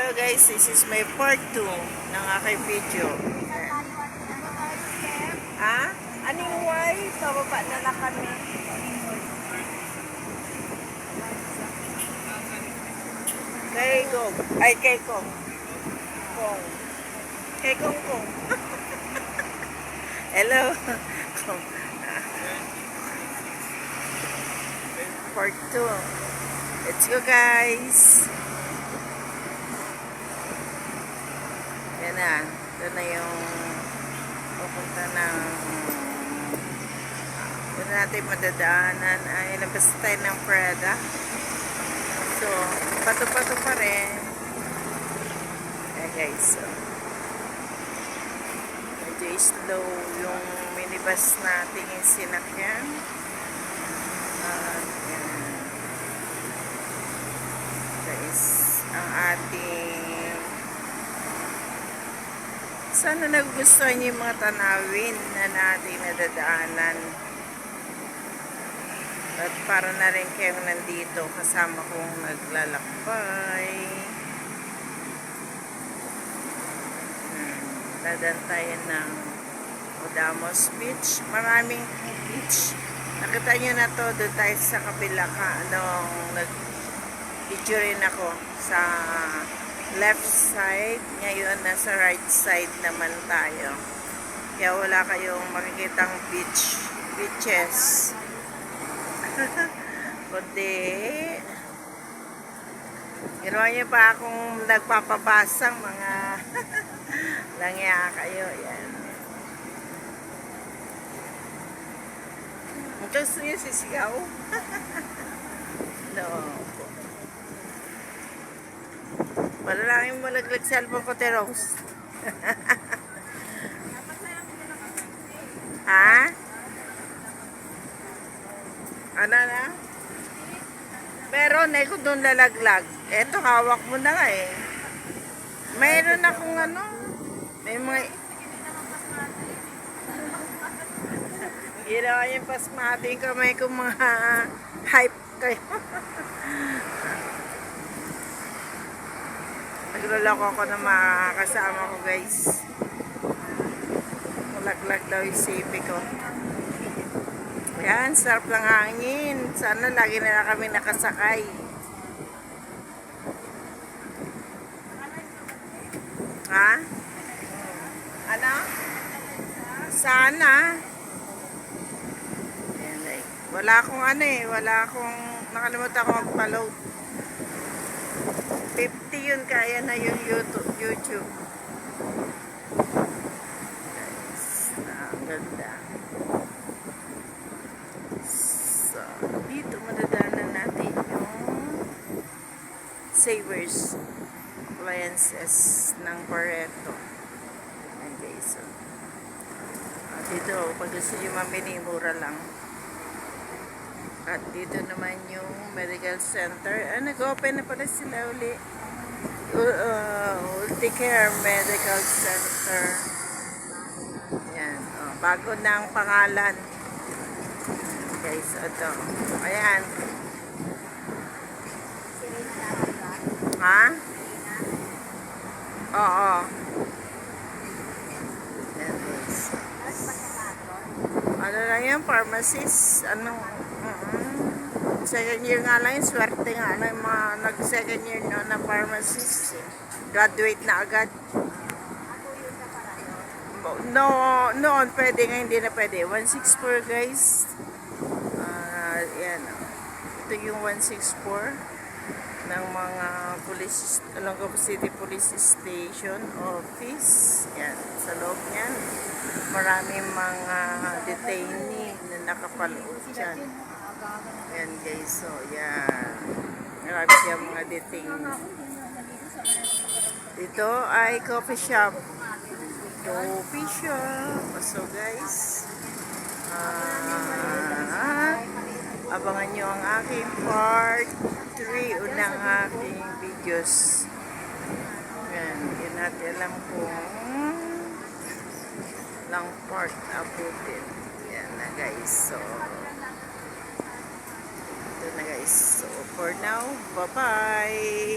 Hello guys, this is my part 2 ng aking video. Ha? Aning way? Pababa na lang kami. Kay Gong. Ay, kay Kong. Kong. Kay Kong Kong. Hello. Kong. Part 2. Let's go guys. Yan na. Ito na yung pupunta ng doon natin madadaanan ay labas tayo ng Prada. So, pato-pato pa rin. Okay guys, so medyo slow yung minibus natin yung sinakyan. Yan. Guys, ang ating sana nagugustuhan niyo yung mga tanawin na nating nadadaanan. At para na rin kayong nandito kasama kong naglalakbay. Dadan tayo ng Odamos Beach. Maraming beach. Nakita nyo na to, doon tayo sa kabila ka. Nag-video rin ako sa left side. Ngayon, nasa right side naman tayo. Kaya wala kayong makikitang beaches. Kundi ginawa niyo pa akong nagpapabasang mga langya kayo. Yan. Gusto niyo sisigaw? No. Wala lang yung malaglag cellphone ko, Teros. Ha? Ano na? Pero ko doon lalaglag. Eto, hawak mo na nga eh. Mayroon akong ano. May mga... Ginawa yung pasmating kamay ko mga hype kayo. Nagluloko ako ng mga kasama ko guys. Malaglag daw yung sipi ko. Yan, sarap lang hangin. Sana lagi na kami nakasakay. Ha? Ano? Sana. Yan, eh. Wala akong ano eh. Wala akong nakalimutan ko magpa-load. 50 yun, kaya na yung YouTube. Guys, ang ganda. So, dito madadaanan natin yung Savers appliances ng Pareto. Okay, so dito, pag gusto nyo mamili, mura lang. At dito naman yung medical center. Nag-open na pala sila uli. Ulticare Medical Center. Yan. Bago na ang pangalan. Okay, so ito. Ayan. Ha? Oo. Yan guys. Ano lang yan? Pharmacist. Anong... second year nga lang, swerte nga lang yung mga nag-second year na pharmacist. Graduate na agad. No, noon pwede, ngayon hindi na pwede. 164 guys. Yan. Ito yung 164 ng mga police, Olongapo City Police Station Office. Yan. Sa loob niyan, maraming mga detainee na nakapalood dyan. Yan guys, so yan. Marami siyang mga detainee. Ito ay coffee shop. Coffee shop. So guys, abangan nyo ang aking part 3 unang aking videos. Yan, yun natin alam kung lang part abutin. Yan na guys, so ito na guys. So for now, bye bye.